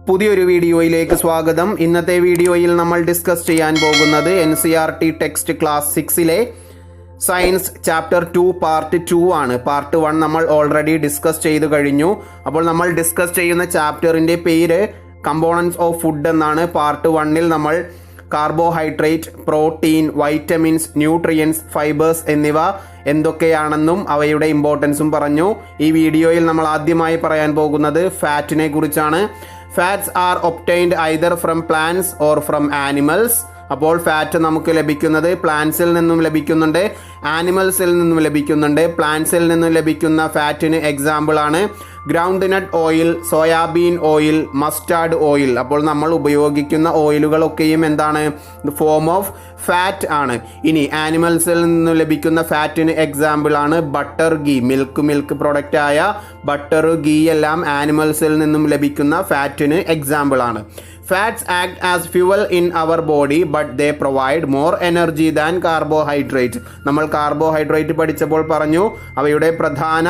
പുതിയൊരു വീഡിയോയിലേക്ക് സ്വാഗതം. ഇന്നത്തെ വീഡിയോയിൽ നമ്മൾ ഡിസ്കസ് ചെയ്യാൻ പോകുന്നത് NCERT ടെക്സ്റ്റ് ക്ലാസ് 6ലെ സയൻസ് ചാപ്റ്റർ 2 പാർട്ട് 2 ആണ്. പാർട്ട് 1 നമ്മൾ ഓൾറെഡി ഡിസ്കസ് ചെയ്തു കഴിഞ്ഞു. അപ്പോൾ നമ്മൾ ഡിസ്കസ് ചെയ്യുന്ന ചാപ്റ്ററിൻ്റെ പേര് കമ്പോണൻസ് ഓഫ് ഫുഡ് എന്നാണ്. പാർട്ട് 1ൽ നമ്മൾ carbohydrate, protein, vitamins, nutrients, fibres എന്നിവ എന്തൊക്കെയാണെന്നും അവയുടെ ഇമ്പോർട്ടൻസും പറഞ്ഞു. ഈ വീഡിയോയിൽ നമ്മൾ ആദ്യമായി പറയാൻ പോകുന്നത് ഫാറ്റിനെ കുറിച്ചാണ്. Fats are obtained either from plants or from animals. അപ്പോൾ ഫാറ്റ് നമുക്ക് ലഭിക്കുന്നത് പ്ലാന്റ്സിൽ നിന്നും ലഭിക്കുന്നുണ്ട്, ആനിമൽസിൽ നിന്നും ലഭിക്കുന്നുണ്ട്. പ്ലാന്റ്സിൽ നിന്നും ലഭിക്കുന്ന ഫാറ്റിന് എക്സാമ്പിൾ ആണ് ground nut oil, soybean oil, mustard oil. അപ്പോൾ നമ്മൾ ഉപയോഗിക്കുന്ന ഓയിലുകളൊക്കെയും എന്താണ്? ഫോം ഓഫ് ഫാറ്റ് ആണ്. ഇനി ആനിമൽസിൽ നിന്നും ലഭിക്കുന്ന ഫാറ്റിന് എക്സാമ്പിൾ ആണ് ബട്ടർ, ഗീ. മിൽക്ക് പ്രൊഡക്റ്റ് ആയ ബട്ടർ, ഗീ എല്ലാം ആനിമൽസിൽ നിന്നും ലഭിക്കുന്ന ഫാറ്റിന് എക്സാമ്പിൾ ആണ്. Fats act as fuel in our body but they provide more energy than carbohydrate. നമ്മൾ കാർബോഹൈഡ്രേറ്റ് പഠിച്ചപ്പോൾ പറഞ്ഞു അവയുടെ പ്രധാന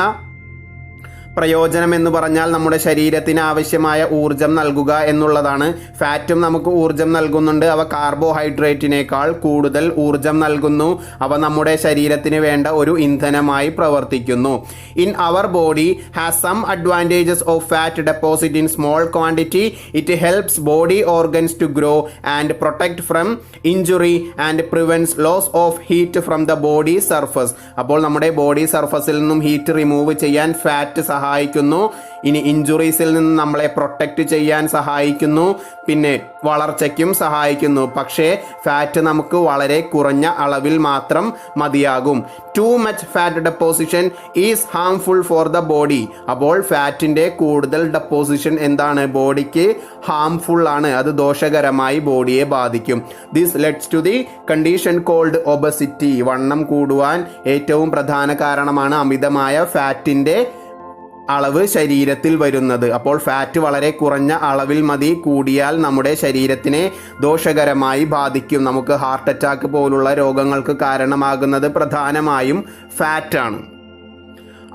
പ്രയോജനം എന്ന് പറഞ്ഞാൽ നമ്മുടെ ശരീരത്തിന് ആവശ്യമായ ഊർജം നൽകുക എന്നുള്ളതാണ്. ഫാറ്റും നമുക്ക് ഊർജം നൽകുന്നുണ്ട്. അവ കാർബോഹൈഡ്രേറ്റിനേക്കാൾ കൂടുതൽ ഊർജം നൽകുന്നു. അവ നമ്മുടെ ശരീരത്തിന് വേണ്ട ഒരു ഇന്ധനമായി പ്രവർത്തിക്കുന്നു. In our body has some advantages of fat deposit in small quantity. It helps body organs to grow and protect from injury and prevents loss of heat from the body surface. അപ്പോൾ നമ്മുടെ body സർഫസിൽ നിന്നും heat remove ചെയ്യാൻ fat സഹായിക്കുന്നു. ഇനി ഇഞ്ചുറീസിൽ നിന്ന് നമ്മളെ protect ചെയ്യാൻ സഹായിക്കുന്നു. പിന്നെ വളർച്ചയ്ക്കും സഹായിക്കുന്നു. പക്ഷേ ഫാറ്റ് നമുക്ക് വളരെ കുറഞ്ഞ അളവിൽ മാത്രം മതിയാകും. Too much fat deposition is harmful for the body. അപ്പോൾ ഫാറ്റിൻ്റെ കൂടുതൽ ഡെപ്പോസിഷൻ എന്താണ്? ബോഡിക്ക് ഹാംഫുൾ ആണ്. അത് ദോഷകരമായി ബോഡിയെ ബാധിക്കും. This leads to the condition called obesity. വണ്ണം കൂടുവാൻ ഏറ്റവും പ്രധാന കാരണമാണ് അമിതമായ ഫാറ്റിൻ്റെ അളവ് ശരീരത്തിൽ വരുന്നത്. അപ്പോൾ ഫാറ്റ് വളരെ കുറഞ്ഞ അളവിൽ മതി. കൂടിയാൽ നമ്മുടെ ശരീരത്തിനെ ദോഷകരമായി ബാധിക്കും. നമുക്ക് ഹാർട്ട് അറ്റാക്ക് പോലുള്ള രോഗങ്ങൾക്ക് കാരണമാകുന്നത് പ്രധാനമായും ഫാറ്റാണ്.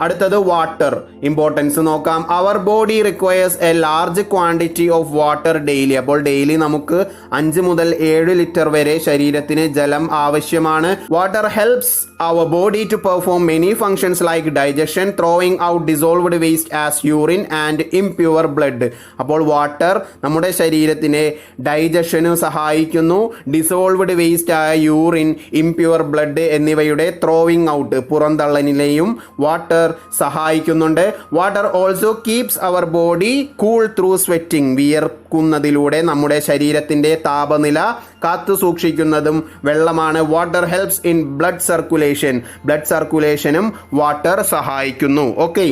അടുത്തത് വാട്ടർ ഇമ്പോർട്ടൻസ് നോക്കാം. Our body requires a large quantity of water daily. അപ്പോൾ ഡെയിലി നമുക്ക് 5 മുതൽ 7 ലിറ്റർ വരെ ശരീരത്തിന് ജലം ആവശ്യമാണ്. Water helps our body to perform many functions like digestion, throwing out dissolved waste as urine and impure blood. അപ്പോൾ water നമ്മുടെ ശരീരത്തിനെ ഡൈജഷന് സഹായിക്കുന്നു. ഡിസോൾവ്ഡ് വേസ്റ്റ് ആയ യൂറിൻ, ഇംപ്യൂർ ബ്ലഡ് എന്നിവയുടെ ത്രോയിങ് ഔട്ട്, പുറന്തള്ളലിനെയും വാട്ടർ സഹായിക്കുന്നുണ്ട്. Water also keeps our body cool through sweating. വിയർക്കുന്നതിലൂടെ നമ്മുടെ ശരീരത്തിൻ്റെ താപനില കാത്തു സൂക്ഷിക്കുന്നതും വെള്ളമാണ്. Water helps in blood circulation. Blood സർക്കുലേഷനും വാട്ടർ സഹായിക്കുന്നു. ഓക്കെ,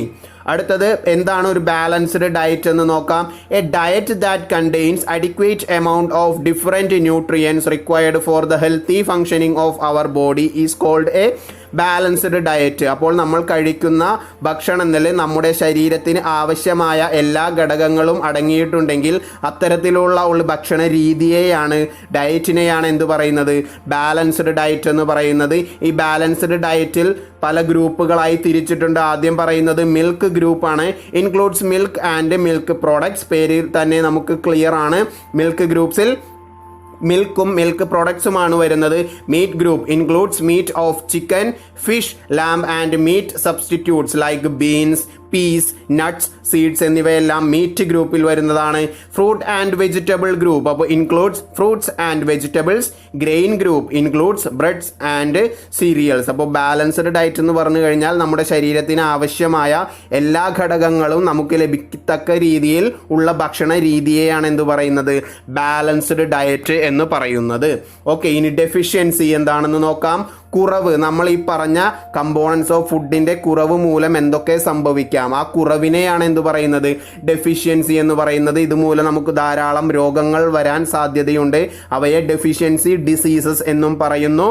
അടുത്തത് എന്താണ് ഒരു ബാലൻസ്ഡ് ഡയറ്റ് എന്ന് നോക്കാം. A diet that contains adequate amount of different nutrients required for the healthy functioning of our body is called a balanced diet. അപ്പോൾ നമ്മൾ കഴിക്കുന്ന ഭക്ഷണത്തിൽ നമ്മുടെ ശരീരത്തിന് ആവശ്യമായ എല്ലാ ഘടകങ്ങളും അടങ്ങിയിട്ടുണ്ടെങ്കിൽ അത്തരത്തിലുള്ള ഒരു ഭക്ഷണ രീതിയെയാണ്, ഡയറ്റിനെയാണ് എന്ത് പറയുന്നത്? ബാലൻസ്ഡ് ഡയറ്റ് എന്ന് പറയുന്നത്. ഈ ബാലൻസ്ഡ് ഡയറ്റിൽ പല ഗ്രൂപ്പുകളായി തിരിച്ചിട്ടുണ്ട്. ആദ്യം പറയുന്നത് മിൽക്ക് ഗ്രൂപ്പാണ്. Includes milk and milk products. പേരിൽ തന്നെ നമുക്ക് ക്ലിയർ ആണ്. മിൽക്ക് ഗ്രൂപ്പ്സിൽ മിൽക്കും മിൽക്ക് പ്രൊഡക്ട്സുമാണ് വരുന്നത്. Meat group includes meat of chicken, fish, lamb and meat substitutes like beans, peas, nuts, seeds എന്നിവയെല്ലാം മീറ്റ് ഗ്രൂപ്പിൽ വരുന്നതാണ്. ഫ്രൂട്ട് ആൻഡ് വെജിറ്റബിൾ ഗ്രൂപ്പ് അപ്പോൾ includes fruits and vegetables. Grain group includes breads and cereals. അപ്പോൾ balanced diet എന്ന് പറഞ്ഞു കഴിഞ്ഞാൽ നമ്മുടെ ശരീരത്തിന് ആവശ്യമായ എല്ലാ ഘടകങ്ങളും നമുക്ക് ലഭിക്കത്തക്ക രീതിയിൽ ഉള്ള ഭക്ഷണ രീതിയെയാണ് എന്ത് പറയുന്നത്? ബാലൻസ്ഡ് ഡയറ്റ് എന്ന് പറയുന്നത്. ഓക്കെ, ഇനി ഡെഫിഷ്യൻസി എന്താണെന്ന് നോക്കാം. കുറവ്, നമ്മൾ ഈ പറഞ്ഞ കമ്പോണൻസ് ഓഫ് ഫുഡിൻ്റെ കുറവ് മൂലം എന്തൊക്കെ സംഭവിക്കാം, ആ കുറവിനെയാണ് എന്ത് പറയുന്നത്? ഡെഫിഷ്യൻസി എന്ന് പറയുന്നത്. ഇതുമൂലം നമുക്ക് ധാരാളം രോഗങ്ങൾ വരാൻ സാധ്യതയുണ്ട്. അവയെ ഡെഫിഷ്യൻസി ഡിസീസസ് എന്നും പറയുന്നു.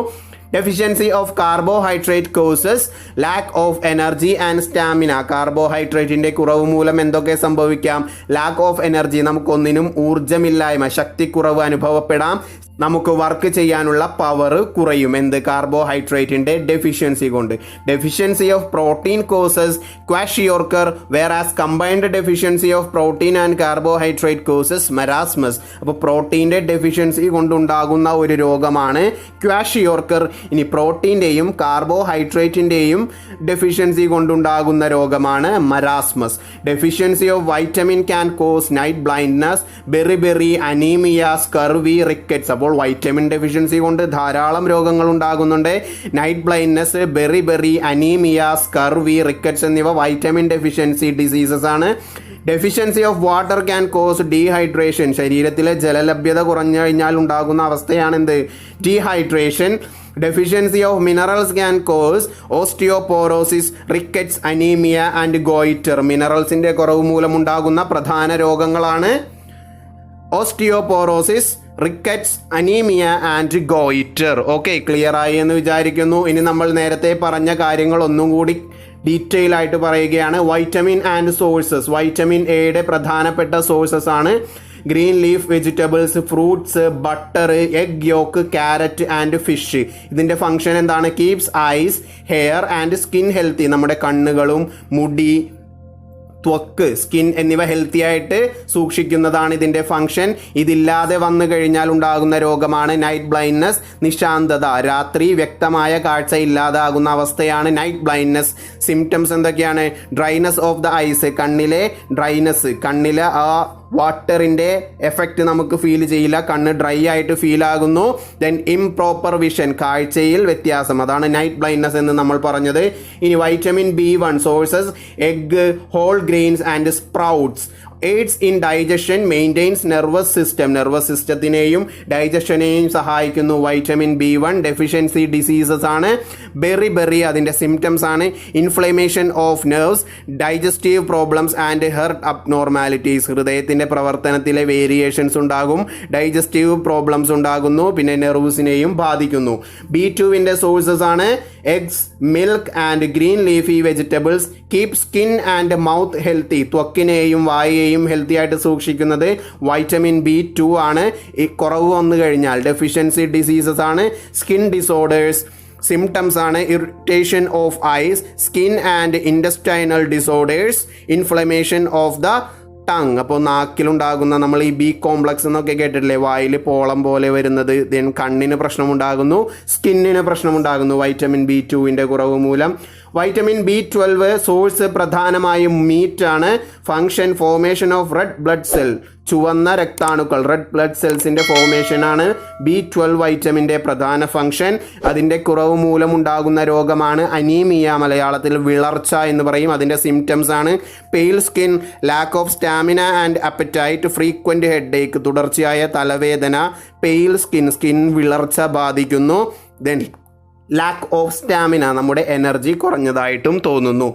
Deficiency of carbohydrate causes lack of energy and stamina. കാർബോഹൈഡ്രേറ്റിൻ്റെ കുറവ് മൂലം എന്തൊക്കെ സംഭവിക്കാം? ലാക്ക് ഓഫ് എനർജി, നമുക്കൊന്നിനും ഊർജ്ജമില്ലായ്മ, ശക്തിക്കുറവ് അനുഭവപ്പെടാം. നമുക്ക് വർക്ക് ചെയ്യാനുള്ള പവർ കുറയും. എന്ത്? കാർബോഹൈഡ്രേറ്റിൻ്റെ ഡെഫിഷ്യൻസി കൊണ്ട്. Deficiency of protein causes kwashiorkor whereas combined deficiency of protein and carbohydrate causes marasmus. അപ്പോൾ പ്രോട്ടീൻ്റെ ഡെഫിഷ്യൻസി കൊണ്ടുണ്ടാകുന്ന ഒരു രോഗമാണ് ക്വാഷിയോർക്കർ. ഇനി പ്രോട്ടീൻ്റെയും കാർബോഹൈഡ്രേറ്റിൻ്റെയും ഡെഫിഷ്യൻസി കൊണ്ടുണ്ടാകുന്ന രോഗമാണ് marasmus. Deficiency of vitamin can cause night blindness, beriberi, anaemia, scurvy, rickets. അപ്പോൾ വൈറ്റമിൻ ഡെഫിഷ്യൻസി കൊണ്ട് ധാരാളം രോഗങ്ങൾ ഉണ്ടാകുന്നുണ്ട്. Night blindness, beriberi, anaemia, scurvy, rickets എന്നിവ വൈറ്റമിൻ ഡെഫിഷ്യൻസി ഡിസീസസ് ആണ്. Deficiency of water can cause dehydration. ശരീരത്തിലെ ജലലഭ്യത കുറഞ്ഞു കഴിഞ്ഞാൽ ഉണ്ടാകുന്ന അവസ്ഥയാണ് എന്ത്? Dehydration. Deficiency of minerals can cause osteoporosis, rickets, anaemia and goitre. മിനറൽസിൻ്റെ കുറവ് മൂലമുണ്ടാകുന്ന പ്രധാന രോഗങ്ങളാണ് osteoporosis, rickets, anaemia and goitre. Okay, clear ആയി എന്ന് വിചാരിക്കുന്നു. ഇനി നമ്മൾ നേരത്തെ പറഞ്ഞ കാര്യങ്ങൾ ഒന്നും കൂടി ഡീറ്റെയിൽ ആയിട്ട് പറയുകയാണ്. Vitamin and sources. വൈറ്റമിൻ എയുടെ പ്രധാനപ്പെട്ട സോഴ്സസ് ആണ് green leaf vegetables, fruits, butter, egg yolk, carrot and fish. ഇതിൻ്റെ ഫംഗ്ഷൻ എന്താണ്? Keeps eyes, hair and skin healthy. നമ്മുടെ കണ്ണുകളും മുടി, ത്വക്ക്, സ്കിൻ എന്നിവ ഹെൽത്തി ആയിട്ട് സൂക്ഷിക്കുന്നതാണ് ഇതിൻ്റെ ഫംഗ്ഷൻ. ഇതില്ലാതെ വന്നു കഴിഞ്ഞാൽ ഉണ്ടാകുന്ന രോഗമാണ് നൈറ്റ് ബ്ലൈൻഡ്നസ്, നിശാന്തത. രാത്രി വ്യക്തമായ കാഴ്ച ഇല്ലാതാകുന്ന അവസ്ഥയാണ് നൈറ്റ് ബ്ലൈൻഡ്നസ്. സിംറ്റംസ് എന്തൊക്കെയാണ്? ഡ്രൈനസ് ഓഫ് ദ ഐസ്, കണ്ണിലെ ഡ്രൈനസ്, കണ്ണിലെ ആ വാട്ടറിൻ്റെ എഫക്റ്റ് നമുക്ക് ഫീൽ ചെയ്യില്ല, കണ്ണ് ഡ്രൈ ആയിട്ട് ഫീൽ ആകുന്നു. ദെൻ ഇംപ്രോപ്പർ വിഷൻ, കാഴ്ചയിൽ വ്യത്യാസം, അതാണ് നൈറ്റ് ബ്ലൈൻഡ്നസ് എന്ന് നമ്മൾ പറഞ്ഞത്. ഇനി vitamin B1 sources egg, whole grains and sprouts. Aids in digestion, maintains nervous system. Nervous സിസ്റ്റത്തിനെയും ഡൈജഷനെയും സഹായിക്കുന്നു വൈറ്റമിൻ B1. ഡെഫിഷ്യൻസി ഡിസീസസ് ആണ്. ബെറിബെറി അതിൻ്റെ സിംറ്റംസ് ആണ് inflammation of nerves, digestive problems and heart abnormalities. ഹൃദയത്തിൻ്റെ പ്രവർത്തനത്തിലെ വേരിയേഷൻസ് ഉണ്ടാകും, ഡൈജസ്റ്റീവ് പ്രോബ്ലംസ് ഉണ്ടാകുന്നു, പിന്നെ നെർവ്സിനെയും ബാധിക്കുന്നു. B2വിൻ്റെ സോഴ്സസ് ആണ് eggs, milk and green leafy vegetables. Keep skin and mouth healthy. ത്വക്കിനെയും വായയെയും ഹെൽത്തി ആയിട്ട് സൂക്ഷിക്കുന്നത് വൈറ്റമിൻ B2 ആണ്. ഈ കുറവ് വന്നു കഴിഞ്ഞാൽ ഡെഫിഷ്യൻസി ഡിസീസസ് ആണ്. സ്കിൻ ഡിസോർഡേഴ്സ് സിംറ്റംസ് ആണ് irritation of eyes, skin and intestinal disorders, inflammation of the tongue. അപ്പോൾ നാക്കിലുണ്ടാകുന്ന, നമ്മൾ ഈ B കോംപ്ലക്സ് എന്നൊക്കെ കേട്ടിട്ടില്ലേ, വായിൽ പോളം പോലെ വരുന്നത്. ദെൻ കണ്ണിന് പ്രശ്നമുണ്ടാകുന്നു, സ്കിന്നിന് പ്രശ്നമുണ്ടാകുന്നു വൈറ്റമിൻ B2വിൻ്റെ കുറവ് മൂലം. വൈറ്റമിൻ B12 സോഴ്സ് പ്രധാനമായും മീറ്റ് ആണ്. Function formation of red blood cell, ചുവന്ന രക്താണുക്കൾ, റെഡ് ബ്ലഡ് സെൽസിൻ്റെ ഫോർമേഷനാണ് B12 വൈറ്റമിൻ്റെ പ്രധാന ഫങ്ഷൻ. അതിൻ്റെ കുറവ് മൂലമുണ്ടാകുന്ന രോഗമാണ് അനീമിയ, മലയാളത്തിൽ വിളർച്ച എന്ന് പറയും. അതിൻ്റെ സിംറ്റംസ് ആണ് pale skin, lack of stamina and appetite, frequent headache, തുടർച്ചയായ തലവേദന, പെയിൽ സ്കിൻ, സ്കിൻ വിളർച്ച ബാധിക്കുന്നു. ദെൻ ലാക്ക് ഓഫ് സ്റ്റാമിന, നമ്മുടെ എനർജി കുറഞ്ഞതായിട്ടും തോന്നുന്നു.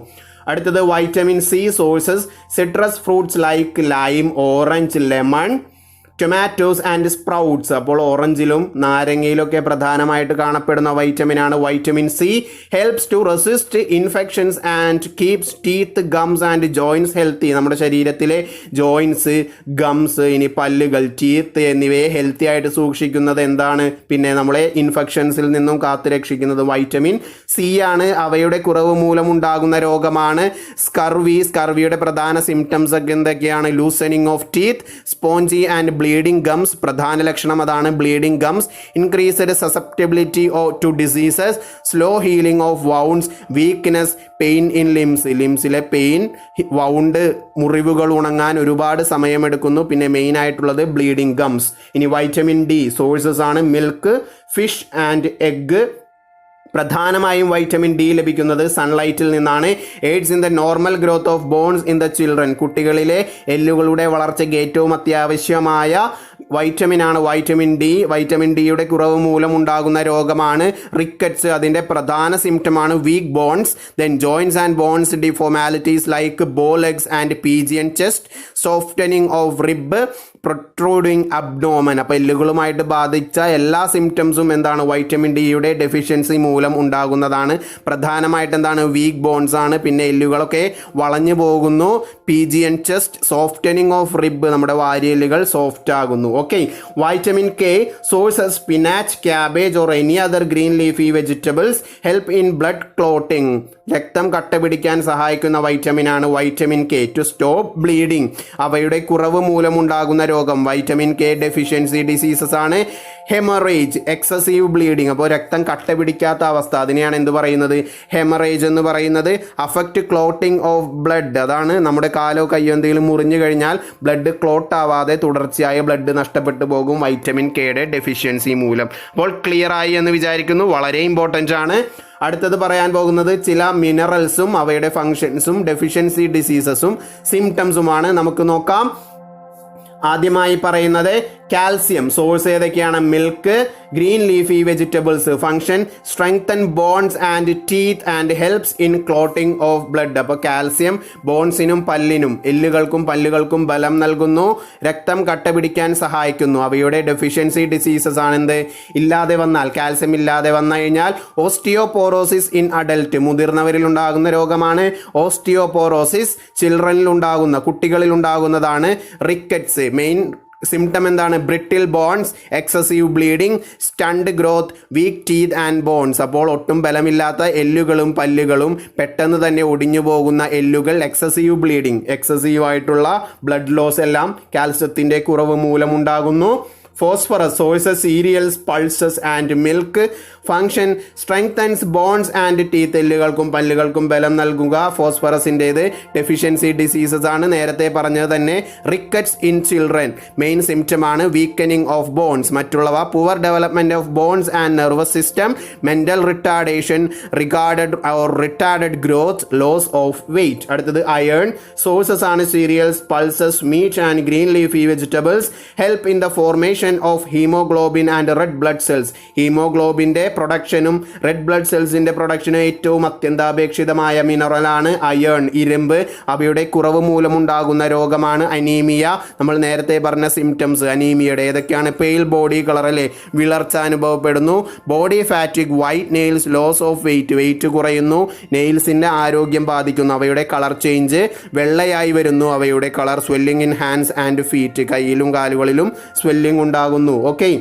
അടുത്തത് vitamin C sources citrus fruits like lime, orange, lemon, tomatoes and sprouts. അപ്പോൾ ഓറഞ്ചിലും നാരങ്ങയിലൊക്കെ പ്രധാനമായിട്ട് കാണപ്പെടുന്ന വൈറ്റമിനാണ് vitamin C. Helps to resist infections and keeps teeth, gums and joints healthy. നമ്മുടെ ശരീരത്തിലെ ജോയിൻസ്, ഗംസ്, ഇനി പല്ലുകൾ, ടീത്ത് എന്നിവയെ ഹെൽത്തി ആയിട്ട് സൂക്ഷിക്കുന്നത് എന്താണ്? പിന്നെ നമ്മളെ ഇൻഫെക്ഷൻസിൽ നിന്നും കാത്തുരക്ഷിക്കുന്നത് വൈറ്റമിൻ C ആണ്. അവയുടെ കുറവ് മൂലമുണ്ടാകുന്ന രോഗമാണ് സ്കർവി. സ്കർവിയുടെ പ്രധാന സിംറ്റംസ് ഒക്കെ എന്തൊക്കെയാണ്? Loosening of teeth, spongy and bleeding gums. പ്രധാന ലക്ഷണം അതാണ്, bleeding gums. Increased susceptibility to diseases, slow healing of wounds, weakness, pain in limbs. ലിംസിലെ പെയിൻ, വൗണ്ട്, മുറിവുകൾ ഉണങ്ങാൻ ഒരുപാട് സമയമെടുക്കുന്നു. പിന്നെ മെയിൻ ആയിട്ടുള്ളത് ബ്ലീഡിംഗ് ഗംസ്. ഇനി വൈറ്റമിൻ D സോഴ്സസ് ആണ് മിൽക്ക്, ഫിഷ് ആൻഡ് എഗ്. പ്രധാനമായും വൈറ്റമിൻ D ലഭിക്കുന്നത് സൺലൈറ്റിൽ നിന്നാണ്. Aids in the normal growth of bones in the children. കുട്ടികളിലെ എല്ലുകളുടെ വളർച്ചയ്ക്ക് ഏറ്റവും അത്യാവശ്യമായ വൈറ്റമിൻ ആണ് വൈറ്റമിൻ ഡി. വൈറ്റമിൻ ഡിയുടെ കുറവ് മൂലം ഉണ്ടാകുന്ന രോഗമാണ് റിക്കറ്റ്സ്. അതിൻ്റെ പ്രധാന സിംറ്റമാണ് weak bones. Then joints and bones deformalities like bow legs and pigeon chest, softening of rib, protruding abdomen. അപ്പോൾ എല്ലുകളുമായിട്ട് ബാധിച്ച എല്ലാ സിംറ്റംസും എന്താണ് വൈറ്റമിൻ ഡിയുടെ ഡെഫിഷ്യൻസി മൂലം ഉണ്ടാകുന്നതാണ്. പ്രധാനമായിട്ട് എന്താണ് വീക്ക് ബോൺസ് ആണ്. പിന്നെ എല്ലുകളൊക്കെ വളഞ്ഞു പോകുന്നു. Pigeon chest, softening of rib, നമ്മുടെ വാരിയെല്ലുകൾ സോഫ്റ്റ് ആകുന്നു. Okay. Vitamin K sources spinach, cabbage or any other green leafy vegetables help in blood clotting. രക്തം കട്ട പിടിക്കാൻ സഹായിക്കുന്ന വൈറ്റമിൻ ആണ് vitamin K. To stop bleeding, അവയുടെ കുറവ് മൂലമുണ്ടാകുന്ന രോഗം വൈറ്റമിൻ കെ ഡെഫിഷ്യൻസി ഡിസീസസ് ആണ്. ഹെമറേജ്, എക്സസീവ് ബ്ലീഡിംഗ്, അപ്പോൾ രക്തം കട്ട പിടിക്കാത്ത അവസ്ഥ, അതിനെയാണ് എന്ത് പറയുന്നത്? ഹെമറേജ് എന്ന് പറയുന്നത്. അഫക്റ്റ് ക്ലോട്ടിംഗ് ഓഫ് ബ്ലഡ്, അതാണ് നമ്മുടെ കാലോ കയ്യോ എന്തെങ്കിലും മുറിഞ്ഞു കഴിഞ്ഞാൽ ബ്ലഡ് ക്ലോട്ട് ആവാതെ തുടർച്ചയായ ബ്ലഡ് നഷ്ടപ്പെട്ടു പോകും വൈറ്റമിൻ കെയുടെ ഡെഫിഷ്യൻസി മൂലം. അപ്പോൾ ക്ലിയർ ആയി എന്ന് വിചാരിക്കുന്നു. വളരെ ഇമ്പോർട്ടൻ്റ് ആണ്. അടുത്തത് പറയാൻ പോകുന്നത് ചില മിനറൽസും അവയുടെ ഫങ്ഷൻസും ഡെഫിഷ്യൻസി ഡിസീസസും സിംറ്റംസുമാണ്. നമുക്ക് നോക്കാം. ആദ്യമായി പറയുന്നത് കാൽസ്യം. സോഴ്സ് ഏതൊക്കെയാണ്? Milk, green leafy vegetables. Function strengthen bones and teeth and helps in clotting of blood. അപ്പോൾ കാൽസ്യം ബോൺസിനും പല്ലിനും, എല്ലുകൾക്കും പല്ലുകൾക്കും ബലം നൽകുന്നു. രക്തം കട്ട പിടിക്കാൻ സഹായിക്കുന്നു. അവയുടെ ഡെഫിഷ്യൻസി ഡിസീസസ് ആണെന്ത്? ഇല്ലാതെ വന്നാൽ, കാൽസ്യം ഇല്ലാതെ വന്നു കഴിഞ്ഞാൽ ഓസ്റ്റിയോപോറോസിസ് ഇൻ അഡൽട്ട്, മുതിർന്നവരിൽ ഉണ്ടാകുന്ന രോഗമാണ് ഓസ്റ്റിയോപോറോസിസ്. ചിൽഡ്രനിൽ ഉണ്ടാകുന്ന, കുട്ടികളിൽ ഉണ്ടാകുന്നതാണ് റിക്കറ്റ്സ്. മെയിൻ സിംറ്റം എന്താണ്? Brittle bones, excessive bleeding, stunt growth, weak teeth and bones. അപ്പോൾ ഒട്ടും ബലമില്ലാത്ത എല്ലുകളും പല്ലുകളും, പെട്ടെന്ന് തന്നെ ഒടിഞ്ഞു പോകുന്ന എല്ലുകൾ, എക്സസീവ് ബ്ലീഡിംഗ്, എക്സസീവ് ആയിട്ടുള്ള ബ്ലഡ് ലോസ് എല്ലാം കാൽസ്യത്തിൻ്റെ കുറവ് മൂലമുണ്ടാകുന്നു. Phosphorus sources cereals, pulses and milk. Function strengthens bones and teeth, എല്ലുകൾക്കും പല്ലുകൾക്കും ബലം നൽകുക. ഫോസ്ഫറസിൻ്റേത് ഡെഫിഷ്യൻസി ഡിസീസസ് ആണ്. നേരത്തെ പറഞ്ഞത് തന്നെ റിക്കറ്റ്സ് ഇൻ ചിൽഡ്രൻ. മെയിൻ സിംറ്റമാണ് വീക്കനിങ് ഓഫ് ബോൺസ്. മറ്റുള്ളവ poor development of bones and nervous system, mental retardation, retarded growth, loss of weight. അടുത്തത് അയേൺ. സോഴ്സസ് ആണ് cereals, pulses, meat and green leafy vegetables. Help in the formation of haemoglobin and red blood cells. ഹീമോഗ്ലോബിൻ്റെ പ്രൊഡക്ഷനും red blood സെൽസിൻ്റെ പ്രൊഡക്ഷനും ഏറ്റവും അത്യന്താപേക്ഷിതമായ മിനറലാണ് iron, ഇരുമ്പ്. അവയുടെ കുറവ് മൂലമുണ്ടാകുന്ന രോഗമാണ് അനീമിയ. നമ്മൾ നേരത്തെ പറഞ്ഞ സിംറ്റംസ് അനീമിയയുടെ ഏതൊക്കെയാണ്? പെയിൽ ബോഡി കളർ അല്ലേ, വിളർച്ച അനുഭവപ്പെടുന്നു. Body fatigue, white nails, loss of weight, weight കുറയുന്നു. നെയിൽസിൻ്റെ ആരോഗ്യം ബാധിക്കുന്നു. അവയുടെ കളർ ചേഞ്ച്, വെള്ളയായി വരുന്നു അവയുടെ colour. Swelling in hands and feet, കയ്യിലും കാലുകളിലും സ്വെല്ലിംഗ് ഉണ്ടാകുന്നു. ഓക്കെ.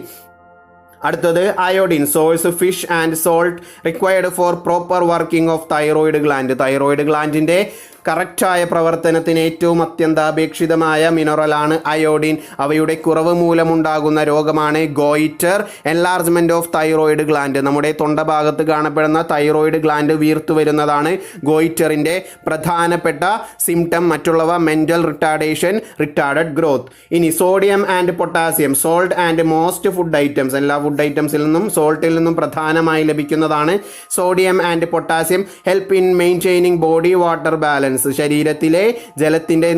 അടുത്തത് iodine. Source fish and salt, required for proper working of thyroid gland. Thyroid ഗ്ലാൻഡിൻ്റെ കറക്റ്റായ പ്രവർത്തനത്തിന് ഏറ്റവും അത്യന്താപേക്ഷിതമായ മിനറലാണ് അയോഡിൻ. അവയുടെ കുറവ് മൂലമുണ്ടാകുന്ന രോഗമാണ് goitre, enlargement of thyroid gland. നമ്മുടെ തൊണ്ടഭാഗത്ത് കാണപ്പെടുന്ന തൈറോയിഡ് ഗ്ലാൻഡ് വീർത്തു വരുന്നതാണ് ഗോയിറ്ററിൻ്റെ പ്രധാനപ്പെട്ട സിംറ്റം. മറ്റുള്ളവ മെൻ്റൽ റിട്ടാർഡേഷൻ, റിട്ടാർഡഡ് ഗ്രോത്ത്. ഇനി sodium and potassium. Salt and most food items, എല്ലാ ഫുഡ് ഐറ്റംസിൽ നിന്നും സോൾട്ടിൽ നിന്നും പ്രധാനമായി ലഭിക്കുന്നതാണ് sodium and potassium. Help in maintaining body water balance. ശരീരത്തിലെ ജലത്തിൻ്റെ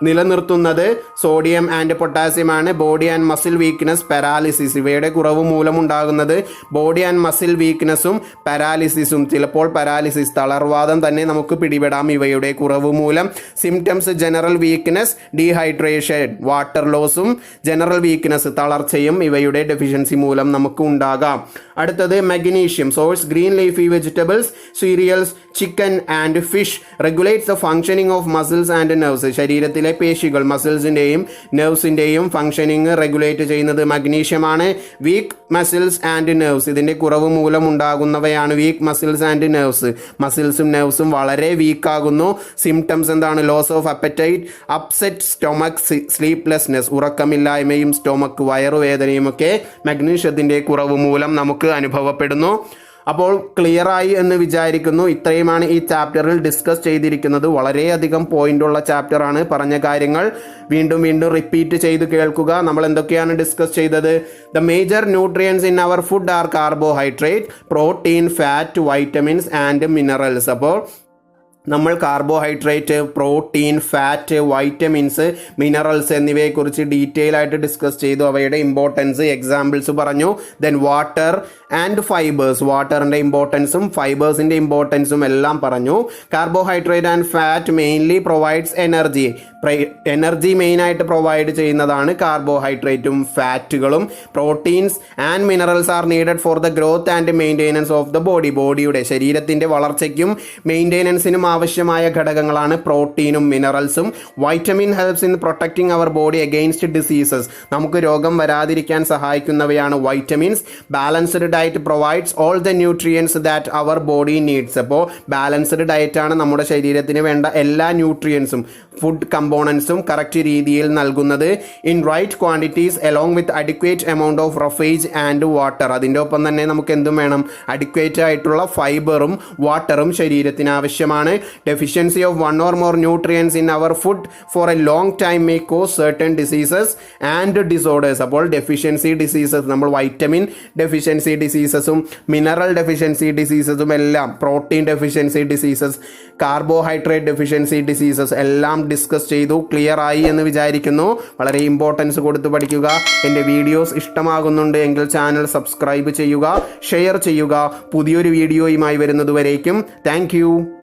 നിലനിർത്തുന്നത് സോഡിയം ആൻഡ് പൊട്ടാസ്യമാണ്. Body and muscle weakness, paralysis, ഇവയുടെ കുറവ് മൂലമുണ്ടാകുന്നത് ബോഡി ആൻഡ് മസിൽ വീക്ക്നെസ്സും പാരാലിസിസും. ചിലപ്പോൾ പാരാലിസിസ്, തളർവാദം തന്നെ നമുക്ക് പിടിപെടാം ഇവയുടെ കുറവ് മൂലം. Symptoms general weakness, dehydration, water ലോസും ജനറൽ വീക്ക്നെസ്, തളർച്ചയും ഇവയുടെ ഡെഫിഷ്യൻസി മൂലം നമുക്ക് ഉണ്ടാകാം. അടുത്തത് magnesium. Source green leafy vegetables, cereals, chicken and fish. Regulates the functioning of muscles and nerves. ശരീരത്തിലെ പേശികൾ, മസിൽസിൻ്റെയും നെർവ്സിൻ്റെയും ഫങ്ഷനിങ് റെഗുലേറ്റ് ചെയ്യുന്നത് മഗ്നീഷ്യമാണ്. വീക്ക് മസിൽസ് ആൻഡ് നെർവ്സ്, ഇതിൻ്റെ കുറവ് മൂലം ഉണ്ടാകുന്നവയാണ് വീക്ക് മസിൽസ് ആൻഡ് നെർവ്സ്. മസിൽസും നെർവ്സും വളരെ വീക്കാകുന്നു. സിംറ്റംസ് എന്താണ്? Loss of appetite, upset stomach, sleeplessness, ഉറക്കമില്ലായ്മയും സ്റ്റൊമക്ക്, വയറുവേദനയും ഒക്കെ മഗ്നീഷ്യത്തിൻ്റെ കുറവ് മൂലം നമുക്ക് അനുഭവപ്പെടുന്നു. അപ്പോൾ ക്ലിയറായി എന്ന് വിചാരിക്കുന്നു. ഇത്രയുമാണ് ഈ ചാപ്റ്ററിൽ ഡിസ്കസ് ചെയ്തിരിക്കുന്നത്. വളരെയധികം പോയിൻ്റുള്ള ചാപ്റ്ററാണ്. പറഞ്ഞ കാര്യങ്ങൾ വീണ്ടും വീണ്ടും റിപ്പീറ്റ് ചെയ്ത് കേൾക്കുക. നമ്മൾ എന്തൊക്കെയാണ് ഡിസ്കസ് ചെയ്തത്? The major nutrients in our food are carbohydrate, protein, fat, vitamins and minerals. അപ്പോൾ നമ്മൾ carbohydrate, protein, fat, vitamins, minerals എന്നിവയെക്കുറിച്ച് ഡീറ്റെയിൽ ആയിട്ട് ഡിസ്കസ് ചെയ്തു. അവയുടെ ഇമ്പോർട്ടൻസ്, എക്സാമ്പിൾസ് പറഞ്ഞു. ദെൻ വാട്ടർ ആൻഡ് ഫൈബേഴ്സ്, വാട്ടറിൻ്റെ ഇമ്പോർട്ടൻസും ഫൈബേഴ്സിൻ്റെ ഇമ്പോർട്ടൻസും എല്ലാം പറഞ്ഞു. Carbohydrate and fat mainly provides energy. Energy മെയിനായിട്ട് പ്രൊവൈഡ് ചെയ്യുന്നതാണ് കാർബോഹൈഡ്രേറ്റും ഫാറ്റുകളും. Proteins and minerals are needed for the growth and maintenance of the body. ബോഡിയുടെ ശരീരത്തിൻ്റെ വളർച്ചയ്ക്കും മെയിൻ്റെനൻസിനും ആവശ്യമായ ഘടകങ്ങളാണ് പ്രോട്ടീനും മിനറൽസും. Vitamin helps in protecting our body against diseases. നമുക്ക് രോഗം വരാതിരിക്കാൻ സഹായിക്കുന്നവയാണ് vitamins. Balanced diet provides all the nutrients that our body needs. അപ്പോൾ ബാലൻസ്ഡ് ഡയറ്റാണ് നമ്മുടെ ശരീരത്തിന് വേണ്ട എല്ലാ ന്യൂട്രിയൻസും ഫുഡ് കമ്പോണൻസും കറക്റ്റ് രീതിയിൽ നൽകുന്നത്. In right quantities along with adequate amount of roughage and water. അതിൻ്റെ ഒപ്പം തന്നെ നമുക്ക് എന്തും വേണം, അഡിക്വേറ്റ് ആയിട്ടുള്ള ഫൈബറും വാട്ടറും ശരീരത്തിന് ആവശ്യമാണ്. Deficiency of one or more nutrients in our food for a long time may cause certain diseases and disorders. അപ്പോൾ ഡെഫിഷ്യൻസി ഡിസീസസ്, നമ്മൾ വൈറ്റമിൻ ഡെഫിഷ്യൻസി ഡിസീസസും മിനറൽ ഡെഫിഷ്യൻസി ഡിസീസസും എല്ലാം, protein deficiency diseases, carbohydrate deficiency diseases എല്ലാം discuss ചെയ്തു. Clear ആയി എന്ന് വിചാരിക്കുന്നു. വളരെ ഇമ്പോർട്ടൻസ് കൊടുത്ത് പഠിക്കുക. എൻ്റെ വീഡിയോസ് ഇഷ്ടമാകുന്നുണ്ട് എങ്കിൽ ചാനൽ സബ്സ്ക്രൈബ് ചെയ്യുക, ഷെയർ ചെയ്യുക. പുതിയൊരു വീഡിയോയുമായി വരുന്നതുവരേക്കും താങ്ക് യു.